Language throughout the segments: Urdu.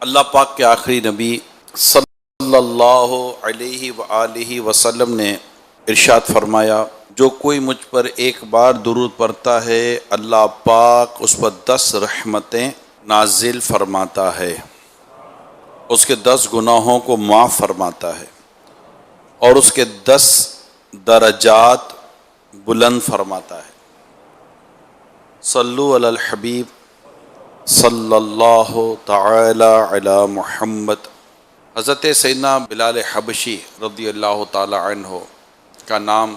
اللہ پاک کے آخری نبی صلی اللہ علیہ وآلہ وسلم نے ارشاد فرمایا، جو کوئی مجھ پر ایک بار درود پڑھتا ہے اللہ پاک اس پر 10 رحمتیں نازل فرماتا ہے، اس کے 10 گناہوں کو معاف فرماتا ہے اور اس کے 10 درجات بلند فرماتا ہے۔ صلو علی الحبیب صلی اللہ تعالی علی محمد۔ حضرت سیدنا بلال حبشی رضی اللہ تعالی عنہ کا نام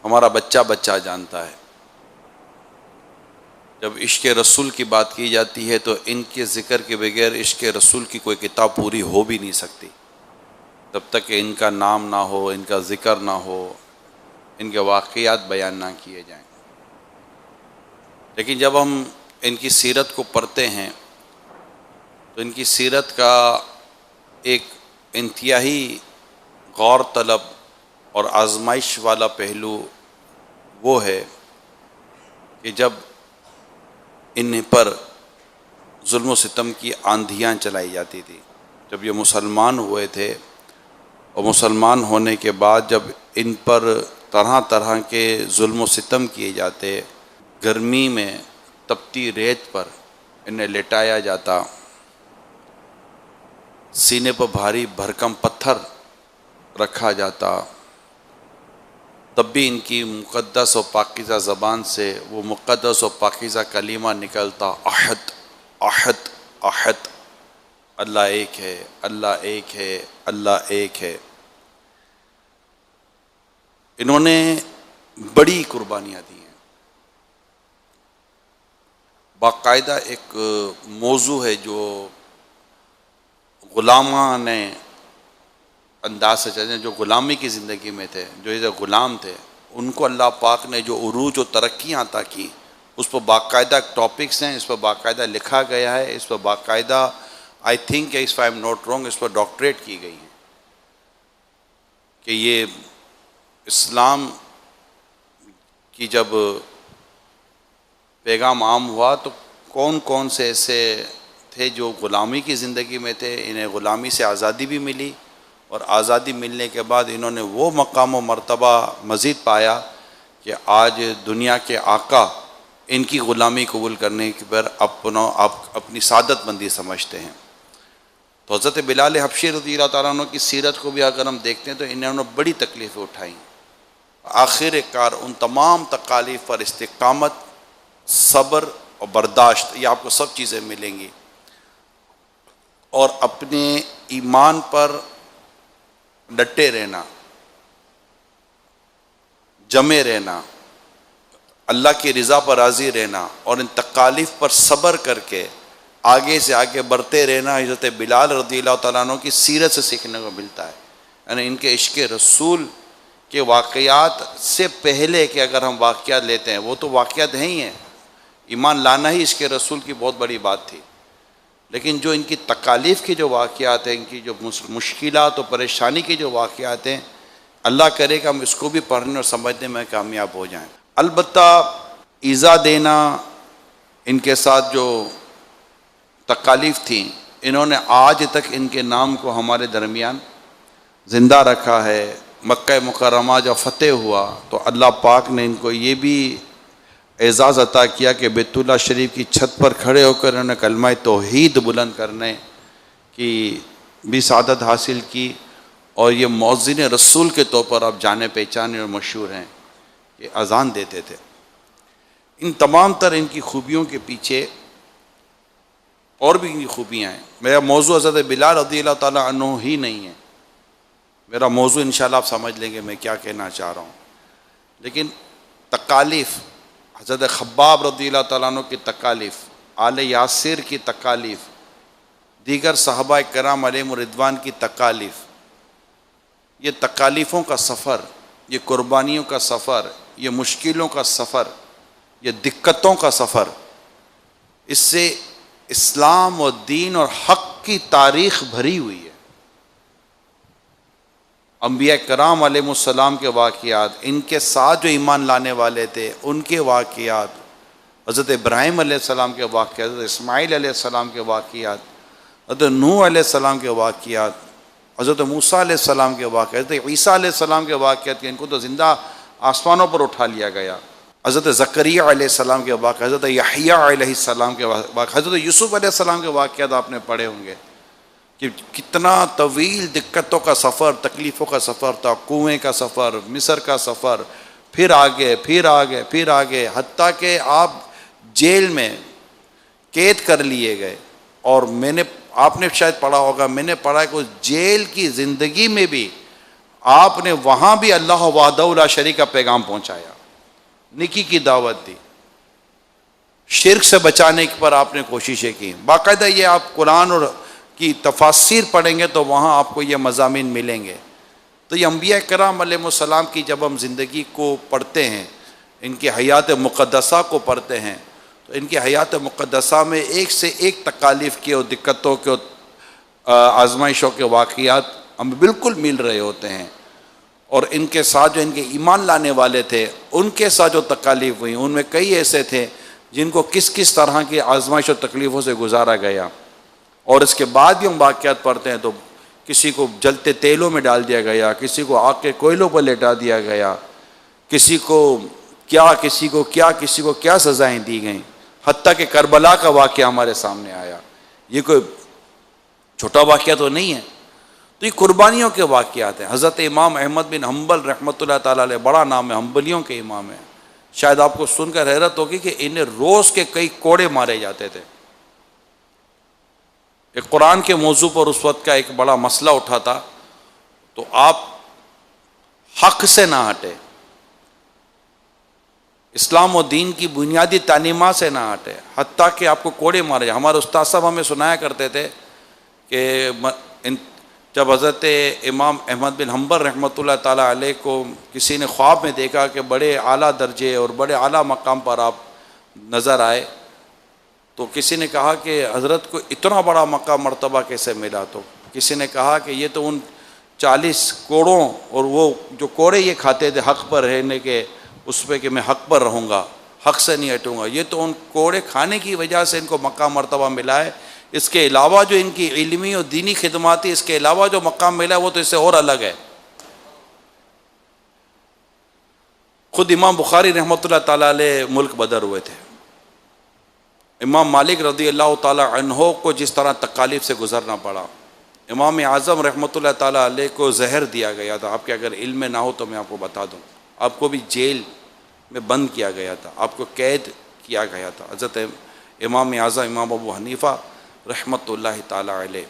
ہمارا بچہ بچہ جانتا ہے۔ جب عشق رسول کی بات کی جاتی ہے تو ان کے ذکر کے بغیر عشق رسول کی کوئی کتاب پوری ہو بھی نہیں سکتی، جب تک کہ ان کا نام نہ ہو، ان کا ذکر نہ ہو، ان کے واقعات بیان نہ کیے جائیں۔ لیکن جب ہم ان کی سیرت کو پڑھتے ہیں تو ان کی سیرت کا ایک انتہائی غور طلب اور آزمائش والا پہلو وہ ہے کہ جب ان پر ظلم و ستم کی آندھیاں چلائی جاتی تھی، جب یہ مسلمان ہوئے تھے اور مسلمان ہونے کے بعد جب ان پر طرح طرح کے ظلم و ستم کیے جاتے، گرمی میں تپتی ریت پر انہیں لٹایا جاتا، سینے پر بھاری بھرکم پتھر رکھا جاتا، تب بھی ان کی مقدس و پاکیزہ زبان سے وہ مقدس و پاکیزہ کلمہ نکلتا، احد احد احد، اللہ ایک ہے، اللہ ایک ہے، اللہ ایک ہے۔ انہوں نے بڑی قربانیاں دی ہیں۔ باقاعدہ ایک موضوع ہے جو غلاماں نے انداز سے چلے، جو غلامی کی زندگی میں تھے، جو یہ غلام تھے، ان کو اللہ پاک نے جو عروج و ترقیاں عطا کی، اس پر باقاعدہ ٹاپکس ہیں، اس پر باقاعدہ لکھا گیا ہے، اس پر باقاعدہ I think if I am not wrong اس پر ڈاکٹریٹ کی گئی ہے کہ یہ اسلام کی جب پیغام عام ہوا تو کون کون سے ایسے تھے جو غلامی کی زندگی میں تھے، انہیں غلامی سے آزادی بھی ملی، اور آزادی ملنے کے بعد انہوں نے وہ مقام و مرتبہ مزید پایا کہ آج دنیا کے آقا ان کی غلامی قبول کرنے پر اپنی سعادت مندی سمجھتے ہیں۔ تو حضرت بلال حبشی رضی اللہ تعالیٰ عنہ کی سیرت کو بھی اگر ہم دیکھتے ہیں تو انہوں نے بڑی تکلیفیں اٹھائیں، آخر کار ان تمام تکالیف پر استقامت، صبر اور برداشت، یہ آپ کو سب چیزیں ملیں گی، اور اپنے ایمان پر ڈٹے رہنا، جمے رہنا، اللہ کی رضا پر راضی رہنا، اور ان تکالیف پر صبر کر کے آگے سے آگے بڑھتے رہنا، حضرت بلال رضی اللہ تعالیٰ عنہ کی سیرت سے سیکھنے کو ملتا ہے۔ یعنی ان کے عشق رسول کے واقعات سے پہلے کہ اگر ہم واقعات لیتے ہیں، وہ تو واقعات ہیں ہی ہیں، ایمان لانا ہی عشق رسول کی بہت بڑی بات تھی، لیکن جو ان کی تکالیف کی جو واقعات ہیں، ان کی جو مشکلات و پریشانی کی جو واقعات ہیں، اللہ کرے کہ ہم اس کو بھی پڑھنے اور سمجھنے میں کامیاب ہو جائیں۔ البتہ ایذا دینا، ان کے ساتھ جو تکالیف تھیں، انہوں نے آج تک ان کے نام کو ہمارے درمیان زندہ رکھا ہے۔ مکہ مکرمہ جب فتح ہوا تو اللہ پاک نے ان کو یہ بھی اعزاز عطا کیا کہ بیت اللہ شریف کی چھت پر کھڑے ہو کر انہوں نے کلمہ توحید بلند کرنے کی بھی سعادت حاصل کی، اور یہ مؤذن رسول کے طور پر اب جانے پہچانے اور مشہور ہیں، کہ اذان دیتے تھے۔ ان تمام تر ان کی خوبیوں کے پیچھے اور بھی ان کی خوبیاں ہیں۔ میرا موضوع حضرت بلال رضی اللہ تعالیٰ عنہ ہی نہیں ہے، میرا موضوع انشاءاللہ آپ سمجھ لیں گے میں کیا کہنا چاہ رہا ہوں، لیکن تکالیف، حضرت خباب رضی اللہ تعالیٰ عنہ کی تکالیف، آل یاسر کی تکالیف، دیگر صحابہ کرام علیہم رضوان کی تکالیف، یہ تکالیفوں کا سفر، یہ قربانیوں کا سفر، یہ مشکلوں کا سفر، یہ دقتوں کا سفر، اس سے اسلام اور دین اور حق کی تاریخ بھری ہوئی ہے۔ انبیاء کرام علیہ السلام کے واقعات، ان کے ساتھ جو ایمان لانے والے تھے ان کے واقعات، حضرت ابراہیم علیہ السلام کے واقعات، حضرت اسماعیل علیہ السلام کے واقعات، حضرت نوح علیہ السلام کے واقعات، حضرت موسیٰ علیہ السلام کے واقعات، حضرت عیسیٰ علیہ السلام کے واقعات، کہ ان کو تو زندہ آسمانوں پر اٹھا لیا گیا، حضرت زکریا علیہ السلام کے واقعات، حضرت یحییٰ علیہ السلام کے واقعات، حضرت یوسف علیہ السلام کے واقعات آپ نے پڑھے ہوں گے کہ کتنا طویل دقتوں کا سفر، تکلیفوں کا سفر تھا، کنویں کا سفر، مصر کا سفر، پھر آگے پھر آگے پھر آگے، حتیٰ کہ آپ جیل میں قید کر لیے گئے۔ اور آپ نے شاید پڑھا ہوگا، میں نے پڑھا کہ جیل کی زندگی میں بھی آپ نے وہاں بھی اللہ وحدہ لا شریک کا پیغام پہنچایا، نیکی کی دعوت دی، شرک سے بچانے پر آپ نے کوششیں کی۔ باقاعدہ یہ آپ قرآن اور کی تفاسیر پڑھیں گے تو وہاں آپ کو یہ مضامین ملیں گے۔ تو یہ انبیاء کرام علیہ السلام کی جب ہم زندگی کو پڑھتے ہیں، ان کی حیات مقدسہ کو پڑھتے ہیں، تو ان کی حیات مقدسہ میں ایک سے ایک تکالیف کے اور دقتوں کے اور آزمائشوں کے واقعات ہمیں بالکل مل رہے ہوتے ہیں۔ اور ان کے ساتھ جو ان کے ایمان لانے والے تھے، ان کے ساتھ جو تکالیف ہوئی، ان میں کئی ایسے تھے جن کو کس کس طرح کی آزمائش اور تکلیفوں سے گزارا گیا۔ اور اس کے بعد بھی ہم واقعات پڑھتے ہیں تو کسی کو جلتے تیلوں میں ڈال دیا گیا، کسی کو آگ کے کوئلوں پر لٹا دیا گیا، کسی کو کیا سزائیں دی گئیں، حتیٰ کہ کربلا کا واقعہ ہمارے سامنے آیا۔ یہ کوئی چھوٹا واقعہ تو نہیں ہے، تو یہ قربانیوں کے واقعات ہیں۔ حضرت امام احمد بن حنبل رحمۃ اللہ تعالیٰ علیہ، بڑا نام ہے، حنبلیوں کے امام ہیں۔ شاید آپ کو سن کر حیرت ہوگی کہ انہیں روز کے کئی کوڑے مارے جاتے تھے۔ ایک قرآن کے موضوع پر اس وقت کا ایک بڑا مسئلہ اٹھا تھا، تو آپ حق سے نہ ہٹے، اسلام و دین کی بنیادی تعلیمات سے نہ ہٹے، حتیٰ کہ آپ کو کوڑے مارے جائیں۔ ہمارے استاد صاحب ہمیں سنایا کرتے تھے کہ جب حضرت امام احمد بن حنبل رحمۃ اللہ تعالیٰ علیہ کو کسی نے خواب میں دیکھا کہ بڑے اعلیٰ درجے اور بڑے اعلیٰ مقام پر آپ نظر آئے، تو کسی نے کہا کہ حضرت کو اتنا بڑا مقام مرتبہ کیسے ملا؟ تو کسی نے کہا کہ یہ تو ان 40 کوڑوں، اور وہ جو کوڑے یہ کھاتے تھے حق پر رہنے کے، اس پہ کہ میں حق پر رہوں گا، حق سے نہیں ہٹوں گا، یہ تو ان کوڑے کھانے کی وجہ سے ان کو مقام مرتبہ ملا ہے۔ اس کے علاوہ جو ان کی علمی اور دینی خدمات تھی، اس کے علاوہ جو مقام ملا ہے وہ تو اس سے اور الگ ہے۔ خود امام بخاری رحمۃ اللہ تعالیٰ علیہ ملک بدر ہوئے تھے۔ امام مالک رضی اللہ تعالیٰ عنہ کو جس طرح تکالیف سے گزرنا پڑا، امام اعظم رحمۃ اللہ تعالیٰ علیہ کو زہر دیا گیا تھا۔ آپ کے اگر علم میں نہ ہو تو میں آپ کو بتا دوں، آپ کو بھی جیل میں بند کیا گیا تھا، آپ کو قید کیا گیا تھا۔ حضرت امام اعظم امام ابو حنیفہ رحمۃ اللہ تعالیٰ علیہ۔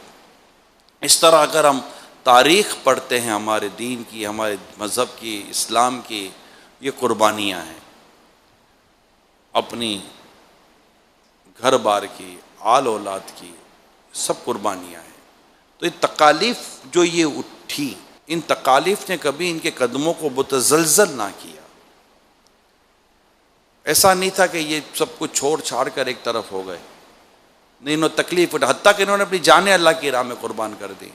اس طرح اگر ہم تاریخ پڑھتے ہیں ہمارے دین کی، ہمارے مذہب کی، اسلام کی، یہ قربانیاں ہیں، اپنی گھر بار کی، آل اولاد کی، سب قربانیاں ہیں۔ تو یہ تکالیف جو یہ اٹھی، ان تکالیف نے کبھی ان کے قدموں کو متزلزل نہ کیا۔ ایسا نہیں تھا کہ یہ سب کچھ چھوڑ چھاڑ کر ایک طرف ہو گئے، نہیں، انہوں تکلیف اٹھا، حتیٰ کہ انہوں نے اپنی جانیں اللہ کی راہ میں قربان کر دی۔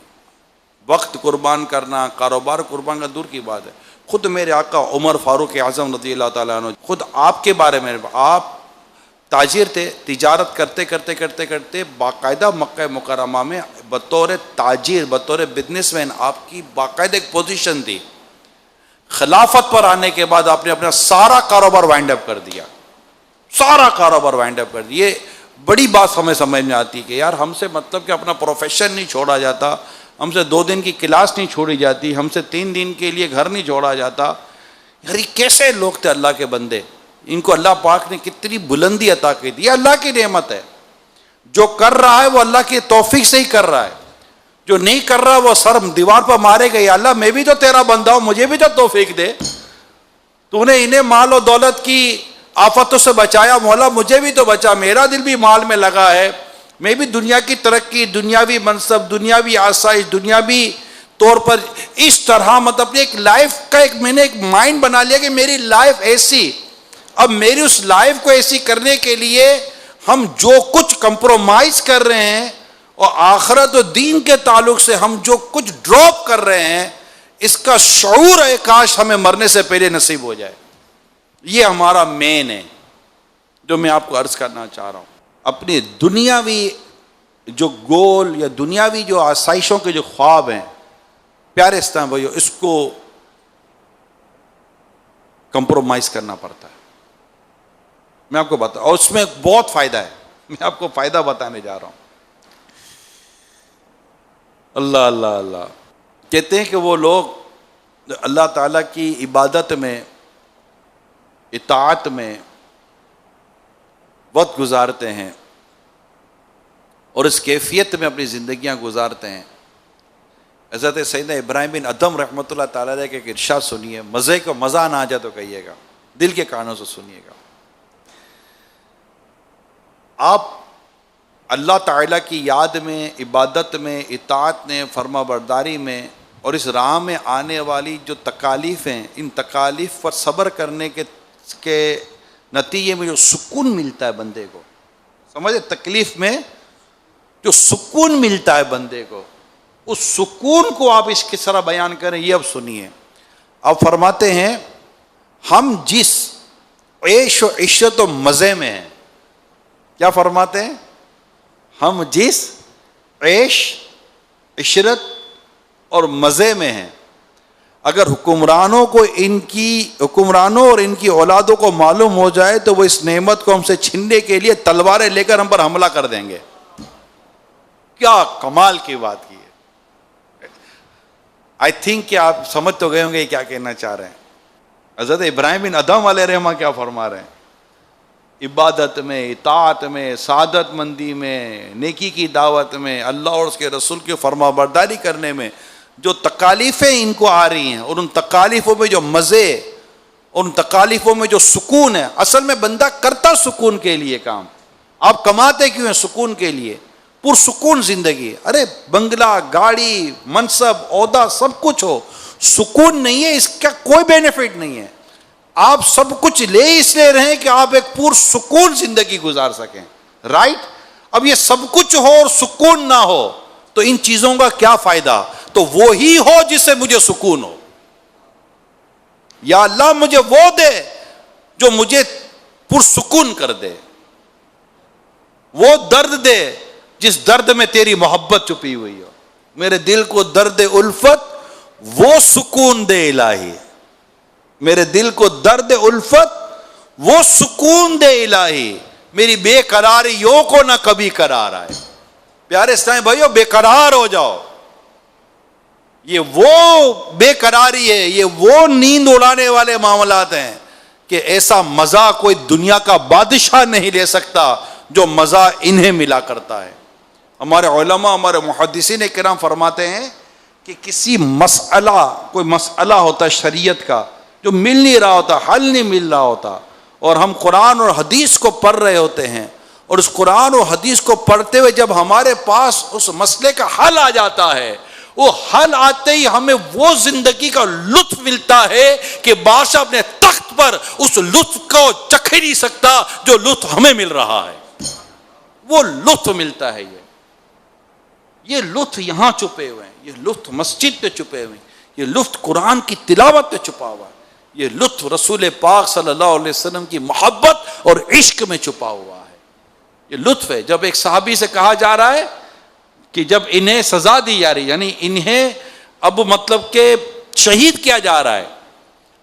وقت قربان کرنا، کاروبار قربان کرنا دور کی بات ہے۔ خود میرے آقا عمر فاروق اعظم رضی اللہ تعالیٰ عنہ، خود آپ کے بارے میں، آپ تاجر تھے، تجارت کرتے باقاعدہ مکہ مکرمہ میں بطور تاجر، بطور بزنس مین آپ کی باقاعدہ ایک پوزیشن تھی۔ خلافت پر آنے کے بعد آپ نے اپنا سارا کاروبار وائنڈ اپ کر دیا، سارا کاروبار وائنڈ اپ کر دیا۔ یہ بڑی بات ہمیں سمجھ میں آتی کہ یار ہم سے مطلب کہ اپنا پروفیشن نہیں چھوڑا جاتا، ہم سے 2 دن کی کلاس نہیں چھوڑی جاتی، ہم سے 3 دن کے لیے گھر نہیں چھوڑا جاتا۔ یار یہ کیسے لوگ تھے اللہ کے بندے، ان کو اللہ پاک نے کتنی بلندی عطا کی دی۔ یہ اللہ کی نعمت ہے، جو کر رہا ہے وہ اللہ کی توفیق سے ہی کر رہا ہے، جو نہیں کر رہا وہ سر دیوار پر مارے گا، یا اللہ میں بھی تو تیرا بندہ ہوں، مجھے بھی تو توفیق دے، تو نے انہیں مال و دولت کی آفتوں سے بچایا، مولا مجھے بھی تو بچا، میرا دل بھی مال میں لگا ہے، میں بھی دنیا کی ترقی، دنیاوی منصب، دنیاوی آسائش، دنیاوی طور پر اس طرح مطلب ایک لائف کا میں نے ایک مائنڈ بنا لیا کہ میری لائف ایسی، اب میری اس لائف کو ایسی کرنے کے لیے ہم جو کچھ کمپرومائز کر رہے ہیں اور آخرت و دین کے تعلق سے ہم جو کچھ ڈراپ کر رہے ہیں، اس کا شعور ہے کاش ہمیں مرنے سے پہلے نصیب ہو جائے۔ یہ ہمارا مین ہے، جو میں آپ کو عرض کرنا چاہ رہا ہوں، اپنی دنیاوی جو گول یا دنیاوی جو آسائشوں کے جو خواب ہیں، پیارے اسلام بھائیو، اس کو کمپرومائز کرنا پڑتا ہے. میں آپ کو بتاؤں، اور اس میں بہت فائدہ ہے، میں آپ کو فائدہ بتانے جا رہا ہوں. اللہ اللہ اللہ. کہتے ہیں کہ وہ لوگ اللہ تعالیٰ کی عبادت میں، اطاعت میں وقت گزارتے ہیں اور اس کیفیت میں اپنی زندگیاں گزارتے ہیں. حضرت سیدنا ابراہیم بن ادم رحمۃ اللہ تعالیٰ علیہ کے ایک ارشاد سنیے، مزے کو مزہ نہ آ جائے تو کہیے گا، دل کے کانوں سے سنیے گا. آپ اللہ تعالیٰ کی یاد میں، عبادت میں، اطاعت میں، فرما برداری میں اور اس راہ میں آنے والی جو تکالیف ہیں، ان تکالیف پر صبر کرنے کے نتیجے میں جو سکون ملتا ہے بندے کو، سمجھے، تکلیف میں جو سکون ملتا ہے بندے کو، اس سکون کو آپ اس کس طرح بیان کریں یہ اب سنیے. آپ فرماتے ہیں ہم جس عیش و عشرت و مزے میں ہیں، کیا فرماتے ہیں؟ ہم جس عیش، عشرت اور مزے میں ہیں، اگر حکمرانوں اور ان کی اولادوں کو معلوم ہو جائے تو وہ اس نعمت کو ہم سے چھیننے کے لیے تلواریں لے کر ہم پر حملہ کر دیں گے. کیا کمال کی بات کی ہے. آئی تھنک کہ آپ سمجھ تو گئے ہوں گے کیا کہنا چاہ رہے ہیں. حضرت ابراہیم بن ادم علیہ الرحمہ کیا فرما رہے ہیں؟ عبادت میں، اطاعت میں، سعادت مندی میں، نیکی کی دعوت میں، اللہ اور اس کے رسول کی فرما برداری کرنے میں جو تکالیفیں ان کو آ رہی ہیں، اور ان تکالیفوں میں جو مزے، ان تکالیفوں میں جو سکون ہے. اصل میں بندہ کرتا سکون کے لیے کام. آپ کماتے کیوں ہیں؟ سکون کے لیے. پرسکون زندگی. ارے بنگلہ، گاڑی، منصب، عہدہ سب کچھ ہو، سکون نہیں ہے، اس کا کوئی بینیفٹ نہیں ہے. آپ سب کچھ لے اس لیے رہیں کہ آپ ایک پرسکون زندگی گزار سکیں. رائٹ؟ اب یہ سب کچھ ہو اور سکون نہ ہو تو ان چیزوں کا کیا فائدہ؟ تو وہی ہو جس سے مجھے سکون ہو. یا اللہ مجھے وہ دے جو مجھے پرسکون کر دے، وہ درد دے جس درد میں تیری محبت چھپی ہوئی ہو. میرے دل کو درد الفت وہ سکون دے الہی، میرے دل کو درد الفت وہ سکون دے الہی، میری بے قراریوں کو نہ کبھی قرار آئے. پیارے اسلامی بھائیو، بے قرار ہو جاؤ. یہ وہ بے قراری ہے، یہ وہ نیند اڑانے والے معاملات ہیں کہ ایسا مزہ کوئی دنیا کا بادشاہ نہیں لے سکتا جو مزہ انہیں ملا کرتا ہے. ہمارے علماء، ہمارے محدثین کرام فرماتے ہیں کہ کسی مسئلہ، کوئی مسئلہ ہوتا ہے شریعت کا جو مل نہیں رہا ہوتا، حل نہیں مل رہا ہوتا، اور ہم قرآن اور حدیث کو پڑھ رہے ہوتے ہیں، اور اس قرآن اور حدیث کو پڑھتے ہوئے جب ہمارے پاس اس مسئلے کا حل آ جاتا ہے، وہ حل آتے ہی ہمیں وہ زندگی کا لطف ملتا ہے کہ بادشاہ اپنے تخت پر اس لطف کو چکھ ہی نہیں سکتا جو لطف ہمیں مل رہا ہے. وہ لطف ملتا ہے. یہ لطف یہاں چھپے ہوئے ہیں، یہ لطف مسجد پہ چھپے ہوئے ہیں، یہ لطف قرآن کی تلاوت پہ چھپا ہوا ہے، یہ لطف رسول پاک صلی اللہ علیہ وسلم کی محبت اور عشق میں چھپا ہوا ہے. یہ لطف ہے. جب ایک صحابی سے کہا جا رہا ہے کہ جب انہیں سزا دی جا رہی، یعنی انہیں اب مطلب کہ شہید کیا جا رہا ہے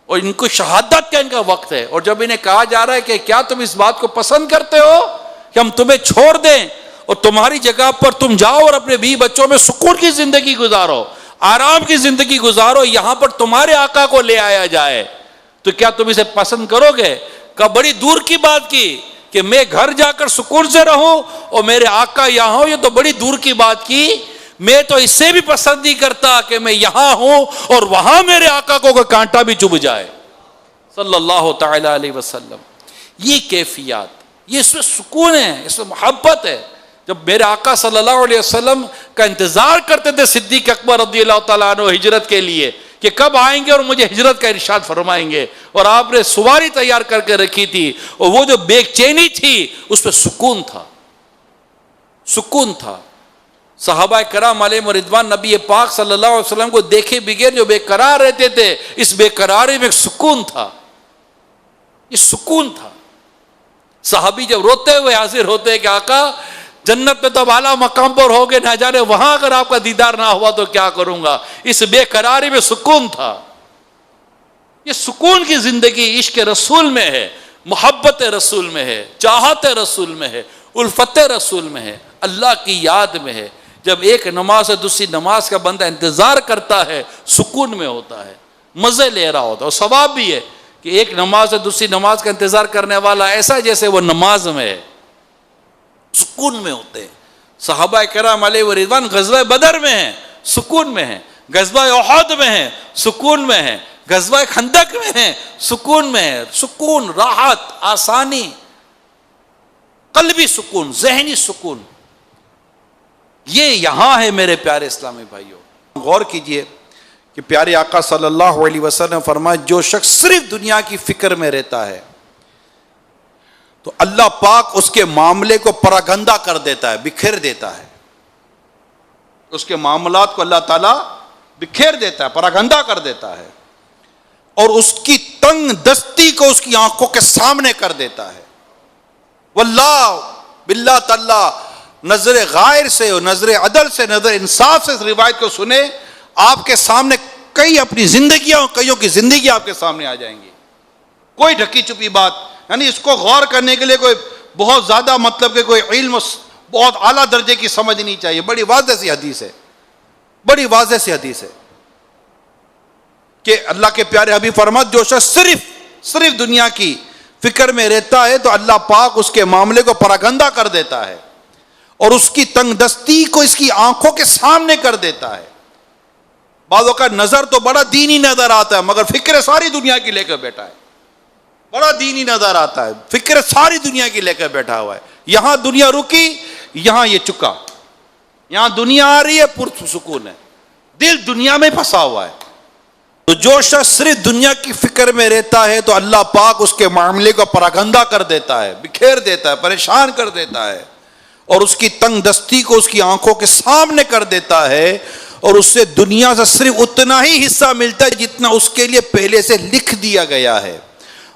اور ان کو شہادت کا ان کا وقت ہے، اور جب انہیں کہا جا رہا ہے کہ کیا تم اس بات کو پسند کرتے ہو کہ ہم تمہیں چھوڑ دیں اور تمہاری جگہ پر تم جاؤ اور اپنے بیوی بچوں میں سکون کی زندگی گزارو، آرام کی زندگی گزارو، یہاں پر تمہارے آقا کو لے آیا جائے، تو کیا تم اسے پسند کرو گے؟ کہ بڑی دور کی بات کی کہ میں گھر جا کر سکون سے رہوں اور میرے آقا یہاں ہو، یہ تو بڑی دور کی بات کی. میں تو اس سے بھی پسند نہیں کرتا کہ میں یہاں ہوں اور وہاں میرے آقا کو کوئی کانٹا بھی چبھ جائے صلی اللہ تعالی علیہ وسلم. یہ کیفیات، یہ اس میں سکون ہے، اس میں محبت ہے. جب میرے آقا صلی اللہ علیہ وسلم کا انتظار کرتے تھے صدیق اکبر رضی اللہ تعالیٰ عنہ ہجرت کے لیے کہ کب آئیں گے اور مجھے ہجرت کا ارشاد فرمائیں گے، اور آپ نے سواری تیار کر کے رکھی تھی، اور وہ جو بے چینی تھی اس پہ سکون تھا، سکون تھا. صحابہ کرام علیہم رضوان نبی پاک صلی اللہ علیہ وسلم کو دیکھے بغیر جو بے قرار رہتے تھے، اس بے قراری میں ایک سکون تھا، یہ سکون تھا. صحابی جب روتے ہوئے حاضر ہوتے ہیں کہ آقا جنت میں تو اب اعلیٰ مقام پر ہوگے، نہ جانے وہاں اگر آپ کا دیدار نہ ہوا تو کیا کروں گا. اس بے قراری میں سکون تھا. یہ سکون کی زندگی عشق رسول میں ہے، محبت رسول میں ہے، چاہت رسول میں ہے، الفت رسول میں ہے، اللہ کی یاد میں ہے. جب ایک نماز سے دوسری نماز کا بندہ انتظار کرتا ہے سکون میں ہوتا ہے، مزے لے رہا ہوتا ہے. اور ثواب بھی ہے کہ ایک نماز سے دوسری نماز کا انتظار کرنے والا ایسا جیسے وہ نماز میں ہے، سکون میں ہوتے ہیں. صحابہ کرام علیہ رضوان غزوہ بدر میں ہیں، سکون میں ہیں. غزوہ احد میں ہیں، سکون میں ہیں. غزوہ خندق میں ہیں، سکون میں ہیں. سکون، راحت، آسانی، قلبی سکون، ذہنی سکون، یہ یہاں ہے میرے پیارے اسلامی بھائیوں. غور کیجئے کہ پیارے آقا صلی اللہ علیہ وسلم فرمایا جو شخص صرف دنیا کی فکر میں رہتا ہے تو اللہ پاک اس کے معاملے کو پراگندہ کر دیتا ہے، بکھیر دیتا ہے. اس کے معاملات کو اللہ تعالیٰ بکھیر دیتا ہے، پراگندہ کر دیتا ہے، اور اس کی تنگ دستی کو اس کی آنکھوں کے سامنے کر دیتا ہے. واللہ باللہ تعالیٰ نظر غائر سے اور نظر عدل سے، نظر انصاف سے اس روایت کو سنے، آپ کے سامنے کئی اپنی زندگیاں اور کئیوں کی زندگی آپ کے سامنے آ جائیں گی. کوئی ڈھکی چھپی بات، یعنی اس کو غور کرنے کے لیے کوئی بہت زیادہ مطلب کہ کوئی علم بہت اعلیٰ درجے کی سمجھ نہیں چاہیے. بڑی واضح سی حدیث ہے، بڑی واضح سی حدیث ہے کہ اللہ کے پیارے حبیب فرماتے جو شخص صرف دنیا کی فکر میں رہتا ہے تو اللہ پاک اس کے معاملے کو پراگندہ کر دیتا ہے اور اس کی تنگ دستی کو اس کی آنکھوں کے سامنے کر دیتا ہے. بعضوں کا نظر تو بڑا دینی نظر آتا ہے مگر فکر ساری دنیا کی لے کر بیٹھا ہے. بڑا دینی نظر آتا ہے، فکر ساری دنیا کی لے کر بیٹھا ہوا ہے. یہاں دنیا رکی، یہاں یہ چکا. یہاں دنیا آ رہی ہے، پرسکون ہے، دل دنیا میں پھنسا ہوا ہے. تو جو شخص صرف دنیا کی فکر میں رہتا ہے تو اللہ پاک اس کے معاملے کو پراگندہ کر دیتا ہے، بکھیر دیتا ہے، پریشان کر دیتا ہے، اور اس کی تنگ دستی کو اس کی آنکھوں کے سامنے کر دیتا ہے، اور اس سے دنیا سے صرف اتنا ہی حصہ ملتا ہے جتنا اس کے لیے پہلے سے لکھ دیا گیا ہے.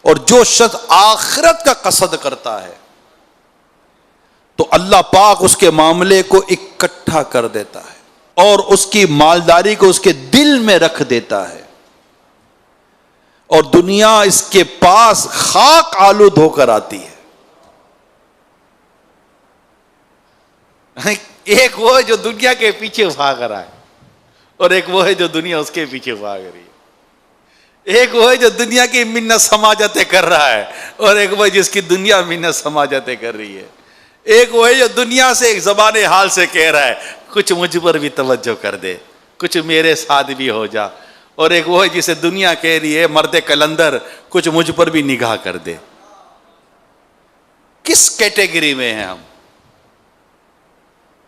اور جو شخص آخرت کا قصد کرتا ہے تو اللہ پاک اس کے معاملے کو اکٹھا کر دیتا ہے اور اس کی مالداری کو اس کے دل میں رکھ دیتا ہے، اور دنیا اس کے پاس خاک آلود ہو کر آتی ہے. ایک وہ ہے جو دنیا کے پیچھے بھاگ رہا ہے، اور ایک وہ ہے جو دنیا اس کے پیچھے بھاگ رہی ہے. ایک وہ ہے جو دنیا کی منت سماجتیں کر رہا ہے، اور ایک وہ ہے جس کی دنیا منت سماجتیں کر رہی ہے. ایک وہ ہے جو دنیا سے ایک زبان حال سے کہہ رہا ہے کچھ مجھ پر بھی توجہ کر دے، کچھ میرے ساتھ بھی ہو جا. اور ایک وہ ہے جسے دنیا کہہ رہی ہے مرد کلندر کچھ مجھ پر بھی نگاہ کر دے. کس کیٹیگری میں ہیں ہم؟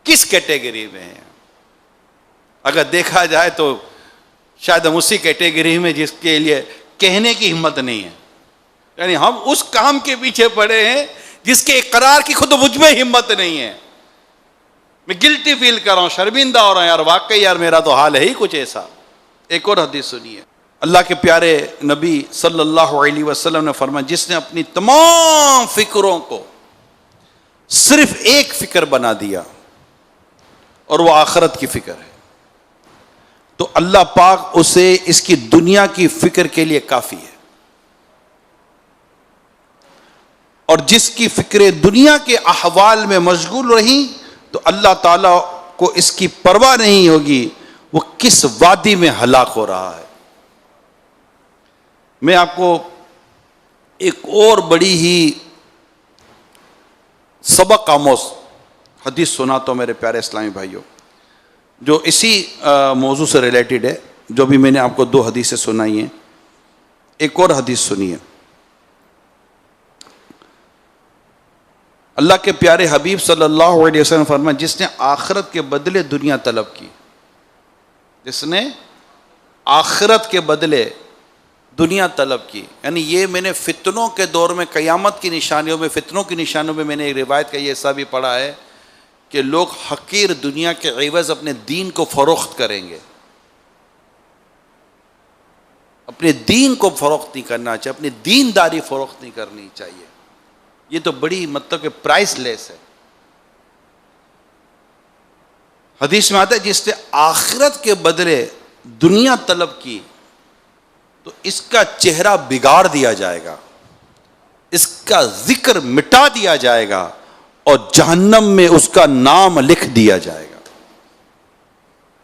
کس کیٹیگری میں ہیں؟ اگر دیکھا جائے تو شاید ہم اسی کیٹیگری میں جس کے لیے کہنے کی ہمت نہیں ہے. یعنی ہم اس کام کے پیچھے پڑے ہیں جس کے اقرار کی خود مجھ میں ہمت نہیں ہے. میں گلٹی فیل کر رہا ہوں، شرمندہ ہو رہا ہوں، یار واقعی یار میرا تو حال ہے ہی کچھ ایسا. ایک اور حدیث سنیے. اللہ کے پیارے نبی صلی اللہ علیہ وسلم نے فرمایا جس نے اپنی تمام فکروں کو صرف ایک فکر بنا دیا اور وہ آخرت کی فکر ہے تو اللہ پاک اسے اس کی دنیا کی فکر کے لیے کافی ہے. اور جس کی فکریں دنیا کے احوال میں مشغول رہیں تو اللہ تعالیٰ کو اس کی پرواہ نہیں ہوگی وہ کس وادی میں ہلاک ہو رہا ہے. میں آپ کو ایک اور بڑی ہی سبق آموز حدیث سناتا ہوں میرے پیارے اسلامی بھائیوں، جو اسی موضوع سے ریلیٹڈ ہے. جو بھی میں نے آپ کو دو حدیثیں سنائی ہیں، ایک اور حدیث سنیے. اللہ کے پیارے حبیب صلی اللہ علیہ وسلم فرمایا جس نے آخرت کے بدلے دنیا طلب کی، جس نے آخرت کے بدلے دنیا طلب کی. یعنی یہ میں نے فتنوں کے دور میں قیامت کی نشانیوں میں، فتنوں کی نشانیوں میں نے ایک روایت کا یہ حصہ بھی پڑھا ہے کہ لوگ حقیر دنیا کے عوض اپنے دین کو فروخت کریں گے. اپنے دین کو فروخت نہیں کرنا چاہیے، اپنی دینداری فروخت نہیں کرنی چاہیے. یہ تو بڑی مطلب کہ پرائس لیس ہے. حدیث میں آتا ہے جس نے آخرت کے بدلے دنیا طلب کی تو اس کا چہرہ بگاڑ دیا جائے گا, اس کا ذکر مٹا دیا جائے گا اور جہنم میں اس کا نام لکھ دیا جائے گا.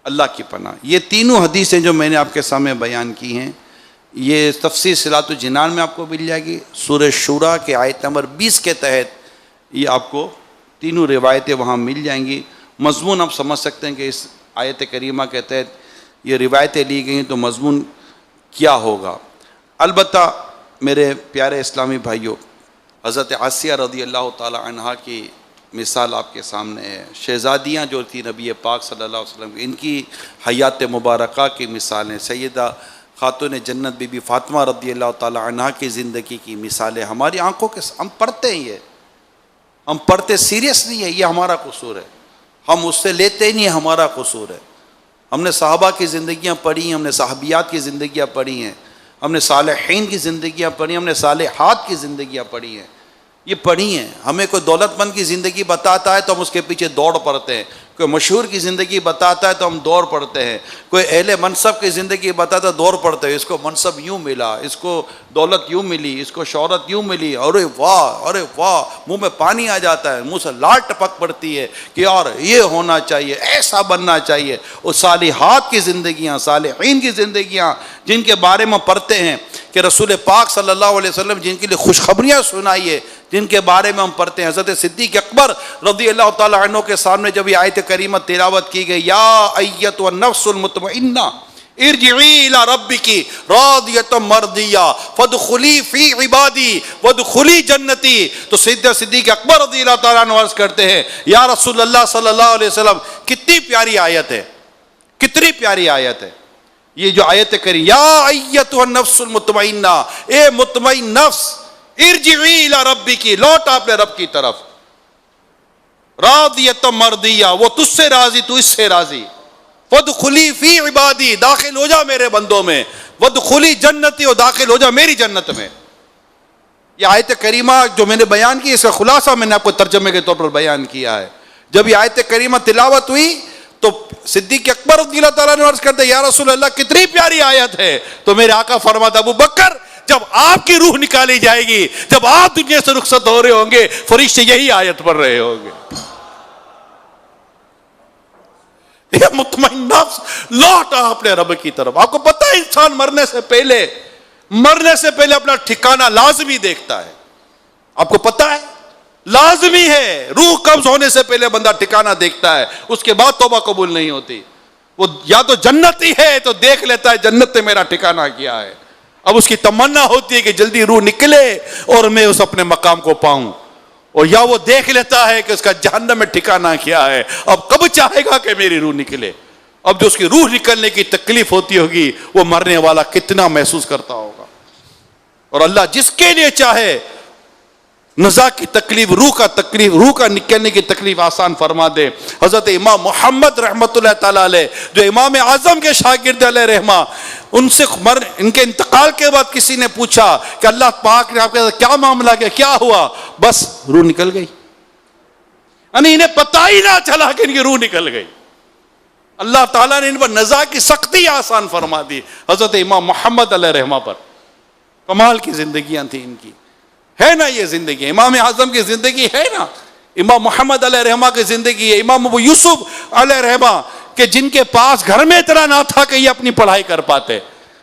اللہ کی پناہ. یہ تینوں حدیثیں جو میں نے آپ کے سامنے بیان کی ہیں یہ تفسیر صلاۃ الجنان میں آپ کو مل جائے گی. سورہ شورا کے آیت نمبر 20 کے تحت یہ آپ کو تینوں روایتیں وہاں مل جائیں گی. مضمون آپ سمجھ سکتے ہیں کہ اس آیت کریمہ کے تحت یہ روایتیں لی گئی ہیں تو مضمون کیا ہوگا. البتہ میرے پیارے اسلامی بھائیوں, حضرت آسیہ رضی اللہ تعالی عنہا کی مثال آپ کے سامنے ہے. شہزادیاں جو تھی نبی پاک صلی اللہ علیہ وسلم ان کی حیات مبارکہ کی مثالیں, سیدہ خاتون جنت بی بی فاطمہ رضی اللہ تعالی عنہا کی زندگی کی مثالیں ہماری آنکھوں کے, ہم پڑھتے ہیں, یہ ہم پڑھتے سیریس نہیں ہے, یہ ہمارا قصور ہے. ہم اس سے لیتے نہیں, ہمارا قصور ہے. ہم نے صحابہ کی زندگیاں پڑھی ہیں, ہم نے صحابیات کی زندگیاں پڑھی ہیں, ہم نے صالحین کی زندگیاں پڑھی, ہم نے صالحات کی زندگیاں پڑھی ہیں. یہ پڑھی ہیں. ہمیں کوئی دولت مند کی زندگی بتاتا ہے تو ہم اس کے پیچھے دوڑ پڑتے ہیں, کوئی مشہور کی زندگی بتاتا ہے تو ہم دوڑ پڑتے ہیں, کوئی اہل منصب کی زندگی بتاتا ہے دوڑ پڑتے ہیں. اس کو منصب یوں ملا, اس کو دولت یوں ملی, اس کو شہرت یوں ملی, ارے واہ ارے واہ, منہ میں پانی آ جاتا ہے, منہ سے لال ٹپک پڑتی ہے کہ یار یہ ہونا چاہیے, ایسا بننا چاہیے. اور صالحات کی زندگیاں, صالحین کی زندگیاں جن کے بارے میں پڑھتے ہیں کہ رسول پاک صلی اللہ علیہ وسلم جن کے لیے خوشخبریاں سنائیے, جن کے بارے میں ہم پڑھتے ہیں. حضرت صدیق اکبر رضی اللہ تعالی عنہ کے سامنے جب یہ آیت کریمہ تلاوت کی گئی, یا ایتها النفس المطمئنہ ارجعی الی ربک راضیۃ مرضیہ فادخلی فی عبادی وادخلی جنتی, تو سیدنا صدیق اکبر رضی اللہ تعالیٰ عنہ عرض کرتے ہیں یا رسول اللہ صلی اللہ علیہ وسلم کتنی پیاری آیت ہے, کتنی پیاری آیت ہے یہ جو آیت کری, یا ایتها النفس المطمئنہ, اے مطمئن نفس, ارجعی الی ربک, لوٹ اپنے رب کی طرف, راضیۃ مرضیہ, وہ تجھ سے راضی تو اس سے راضی, وادخلی فی عبادی, داخل ہو جا میرے بندوں میں, وادخلی جنتی, اور داخل ہو جا میری جنت میں. یہ آیت کریمہ جو میں نے بیان کی اس کا خلاصہ میں نے آپ کو ترجمے کے طور پر بیان کیا ہے. جب یہ آیت کریمہ تلاوت ہوئی تو صدیق اکبر رضی اللہ تعالیٰ نے عرض کرتے یا رسول اللہ کتنی پیاری آیت ہے. تو میرے آقا فرماتا ابو بکر جب آپ کی روح نکالی جائے گی, جب آپ دنیا سے رخصت ہو رہے ہوں گے, فرشتے یہی آیت پڑھ رہے ہوں گے, یہ مطمئن نفس لوٹا اپنے رب کی طرف. آپ کو پتہ ہے انسان مرنے سے پہلے اپنا ٹھکانہ لازمی دیکھتا ہے. آپ کو پتہ ہے لازمی ہے, روح قبض ہونے سے پہلے بندہ ٹھکانہ دیکھتا ہے, اس کے بعد توبہ قبول نہیں ہوتی. وہ یا تو جنتی ہے تو دیکھ لیتا ہے جنت میں میرا ٹھکانہ کیا ہے, اب اس کی تمنا ہوتی ہے کہ جلدی روح نکلے اور میں اس اپنے مقام کو پاؤں, اور یا وہ دیکھ لیتا ہے کہ اس کا جہنم میں ٹھکانہ کیا ہے, اب کب چاہے گا کہ میری روح نکلے. اب جو اس کی روح نکلنے کی تکلیف ہوتی ہوگی وہ مرنے والا کتنا محسوس کرتا ہوگا. اور اللہ جس کے لیے چاہے نزا کی تکلیف, روح کا نکلنے کی تکلیف آسان فرما دے. حضرت امام محمد رحمت اللہ تعالی علیہ جو امام اعظم کے شاگرد علیہ رحمہ, ان سے ان کے انتقال کے بعد کسی نے پوچھا کہ اللہ پاک نے آپ کے ساتھ کیا معاملہ کیا, کیا ہوا؟ بس روح نکل گئی. یعنی انہیں پتہ ہی نہ چلا کہ ان کی روح نکل گئی. اللہ تعالیٰ نے ان پر نزا کی سختی آسان فرما دی. حضرت امام محمد علیہ رحمہ پر کمال کی زندگیاں تھیں ان کی, ہے نا یہ زندگی. امام اعظم کی زندگی ہے نا, امام محمد علیہ رحمہ کی زندگی ہے. امام ابو یوسف علیہ رحمہ کہ جن کے پاس گھر میں اتنا نہ تھا کہ یہ اپنی پڑھائی کر پاتے,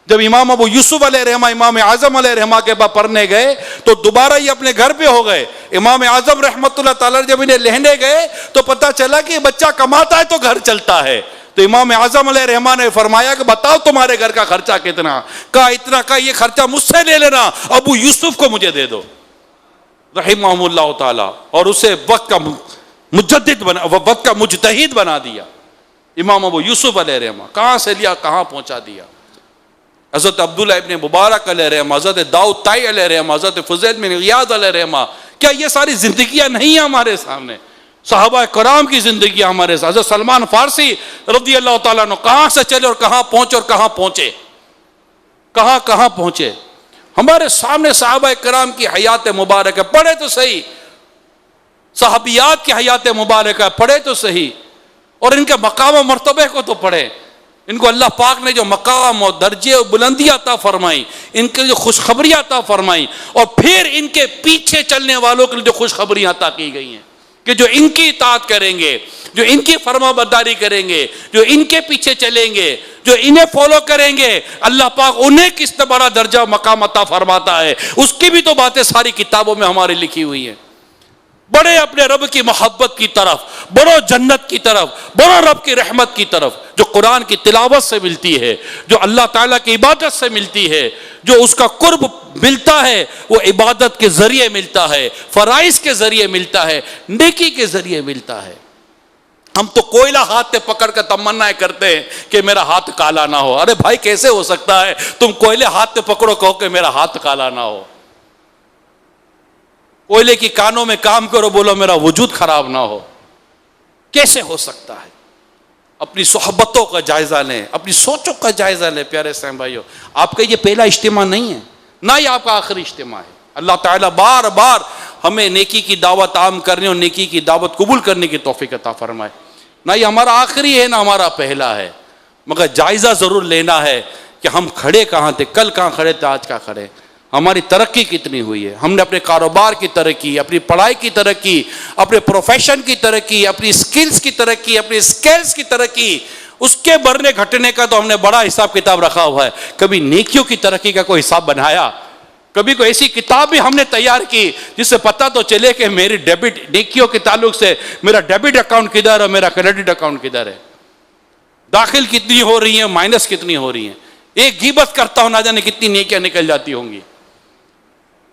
جب امام ابو یوسف علیہ رحمہ امام اعظم علیہ رحمہ کے پاس پڑھنے گئے تو دوبارہ یہ اپنے گھر پہ ہو گئے. امام اعظم رحمت اللہ تعالیٰ جب انہیں لینے گئے تو پتہ چلا کہ بچہ کماتا ہے تو گھر چلتا ہے. تو امام اعظم علیہ رحمہ نے فرمایا کہ بتاؤ تمہارے گھر کا خرچہ کتنا؟ کہا اتنا. کہا یہ خرچہ مجھ سے لے لینا, ابو یوسف کو مجھے دے دو رحمہ اللہ تعالی, اور اسے وقت کا مجدد بنا, وقت کا مجتہد بنا دیا. امام ابو یوسف علیہ رحمہ کہاں سے لیا کہاں پہنچا دیا. حضرت عبداللہ ابن مبارک علیہ رحمہ, حضرت داؤد طائی علیہ رحمہ, حضرت فضیل بن غیاض علیہ رحمہ, کیا یہ ساری زندگیاں نہیں ہیں ہمارے سامنے؟ صحابہ کرام کی زندگیاں ہمارے ساتھ. حضرت سلمان فارسی رضی اللہ تعالیٰ عنہ کہاں سے چلے اور کہاں پہنچے, اور کہاں پہنچے, کہاں پہنچے. ہمارے سامنے صحابہ کرام کی حیات مبارکہ پڑھے تو صحیح، صحابیات کی حیات مبارکہ پڑھے تو صحیح، اور ان کے مقام و مرتبے کو تو پڑھے. ان کو اللہ پاک نے جو مقام اور درجے اور بلندیاں عطا فرمائی، ان کے جو خوشخبریاں عطا فرمائی، اور پھر ان کے پیچھے چلنے والوں کے لیے جو خوشخبریاں عطا کی گئی ہیں کہ جو ان کی اطاعت کریں گے، جو ان کی فرما برداری کریں گے، جو ان کے پیچھے چلیں گے، جو انہیں فالو کریں گے، اللہ پاک انہیں کس طرح بڑا درجہ و مقام عطا فرماتا ہے، اس کی بھی تو باتیں ساری کتابوں میں ہماری لکھی ہوئی ہیں. بڑے اپنے رب کی محبت کی طرف، بڑو جنت کی طرف، بڑو رب کی رحمت کی طرف، جو قرآن کی تلاوت سے ملتی ہے، جو اللہ تعالیٰ کی عبادت سے ملتی ہے، جو اس کا قرب ملتا ہے وہ عبادت کے ذریعے ملتا ہے، فرائض کے ذریعے ملتا ہے، نیکی کے ذریعے ملتا ہے. ہم تو کوئلہ ہاتھ پہ پکڑ کر تمنائیں کرتے ہیں کہ میرا ہاتھ کالا نہ ہو. ارے بھائی کیسے ہو سکتا ہے تم کوئلے ہاتھ پہ پکڑو کہو کہ میرا ہاتھ کالا نہ ہو؟ کوئلے کی کانوں میں کام کرو بولو میرا وجود خراب نہ ہو. کیسے ہو سکتا ہے؟ اپنی صحبتوں کا جائزہ لیں، اپنی سوچوں کا جائزہ لیں. پیارے اسلام بھائیو، آپ کا یہ پہلا اجتماع نہیں ہے، نہ یہ آپ کا آخری اجتماع ہے. اللہ تعالیٰ بار بار ہمیں نیکی کی دعوت عام کرنے اور نیکی کی دعوت قبول کرنے کی توفیق عطا فرمائے. نہ یہ ہمارا آخری ہے نہ ہمارا پہلا ہے، مگر جائزہ ضرور لینا ہے کہ ہم کھڑے کہاں تھے، کل کہاں کھڑے تھے، آج کہاں کھڑے، ہماری ترقی کتنی ہوئی ہے. ہم نے اپنے کاروبار کی ترقی، اپنی پڑھائی کی ترقی، اپنے پروفیشن کی ترقی، اپنی سکلز کی ترقی، اپنی سکلز کی ترقی، اس کے بڑھنے گھٹنے کا تو ہم نے بڑا حساب کتاب رکھا ہوا ہے. کبھی نیکیوں کی ترقی کا کوئی حساب بنایا؟ کبھی کوئی ایسی کتاب بھی ہم نے تیار کی جس سے پتہ تو چلے کہ میری ڈیبٹ نیکیوں کے تعلق سے میرا ڈیبٹ اکاؤنٹ کدھر ہے اور میرا کریڈٹ اکاؤنٹ کدھر ہے، داخل کتنی ہو رہی ہیں، مائنس کتنی ہو رہی ہیں. ایک غیبت کرتا ہوں نہ جانے کتنی نیکیاں نکل جاتی ہوں گی،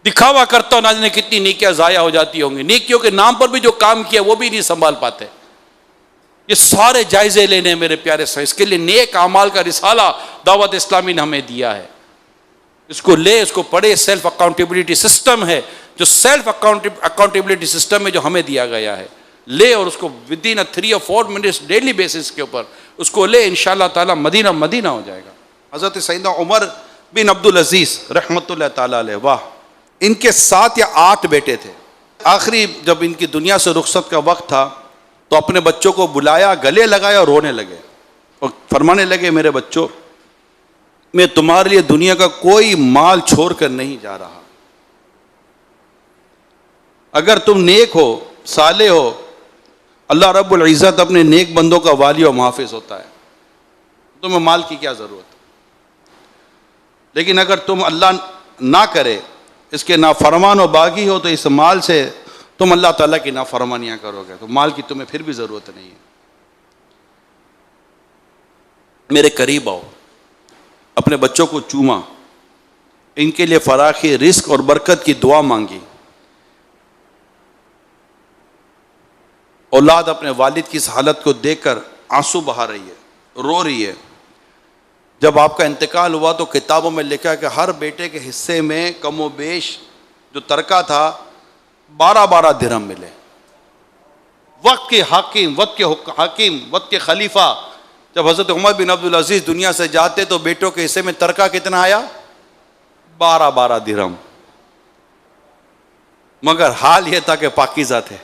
دکھاوا کرتا ہوں نہ جانے کتنی نیکیاں ضائع ہو جاتی ہوں گی. نیکیوں کے نام پر بھی جو کام کیا وہ بھی نہیں سنبھال پاتے. یہ سارے جائزے لینے میرے پیارے سے، اس کے لیے نیک اعمال کا رسالہ دعوت اسلامی نے ہمیں دیا ہے. اس کو لے، اس کو پڑھے. سیلف اکاؤنٹیبلٹی سسٹم ہے جو سیلف اکاؤنٹیبلٹی سسٹم ہے جو ہمیں دیا گیا ہے. لے اور اس کو with in 3 or 4 minutes daily basis کے اوپر اس کو لے، انشاءاللہ تعالی مدینہ مدینہ ہو جائے گا. حضرت سیدنا عمر بن عبد العزیز رحمۃ اللہ تعالی علیہ، واہ، ان کے 7 یا 8 بیٹے تھے. آخری جب ان کی دنیا سے رخصت کا وقت تھا تو اپنے بچوں کو بلایا، گلے لگایا اور رونے لگے اور فرمانے لگے میرے بچوں، میں تمہارے لیے دنیا کا کوئی مال چھوڑ کر نہیں جا رہا. اگر تم نیک ہو، صالح ہو، اللہ رب العزت اپنے نیک بندوں کا والی و محافظ ہوتا ہے، تمہیں مال کی کیا ضرورت. لیکن اگر تم اللہ نہ کرے، اس کے نافرمان و باغی ہو، تو اس مال سے تم اللہ تعالیٰ کی نافرمانیاں کرو گے، تو مال کی تمہیں پھر بھی ضرورت نہیں ہے. میرے قریب آؤ، اپنے بچوں کو چوما، ان کے لیے فراخی رزق اور برکت کی دعا مانگی. اولاد اپنے والد کی اس حالت کو دیکھ کر آنسو بہا رہی ہے، رو رہی ہے. جب آپ کا انتقال ہوا تو کتابوں میں لکھا کہ ہر بیٹے کے حصے میں کم و بیش جو ترکہ تھا 12 درہم ملے. وقت کے حاکم، وقت کے خلیفہ جب حضرت عمر بن عبد العزیز دنیا سے جاتے تو بیٹوں کے حصے میں ترکہ کتنا آیا؟ 12 درہم. مگر حال یہ تھا کہ پاکیزہ تھے،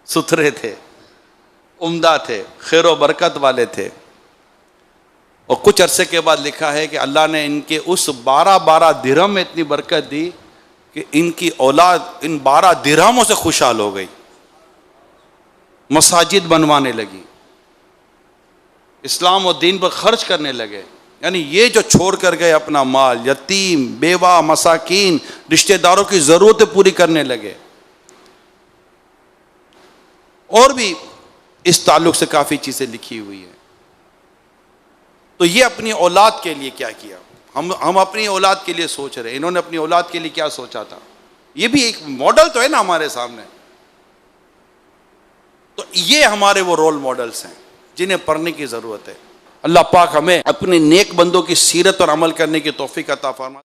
ستھرے تھے، عمدہ تھے، خیر و برکت والے تھے. اور کچھ عرصے کے بعد لکھا ہے کہ اللہ نے ان کے اس 12 درہم میں اتنی برکت دی کہ ان کی اولاد ان 12 درہموں سے خوشحال ہو گئی، مساجد بنوانے لگی، اسلام و دین پر خرچ کرنے لگے. یعنی یہ جو چھوڑ کر گئے اپنا مال، یتیم، بیوہ، مساکین، رشتہ داروں کی ضرورتیں پوری کرنے لگے. اور بھی اس تعلق سے کافی چیزیں لکھی ہوئی ہیں. تو یہ اپنی اولاد کے لیے کیا کیا، ہم اپنی اولاد کے لیے سوچ رہے ہیں، انہوں نے اپنی اولاد کے لیے کیا سوچا تھا. یہ بھی ایک ماڈل تو ہے نا ہمارے سامنے. تو یہ ہمارے وہ رول ماڈلز ہیں جنہیں پڑھنے کی ضرورت ہے. اللہ پاک ہمیں اپنے نیک بندوں کی سیرت اور عمل کرنے کی توفیق عطا فرمائے.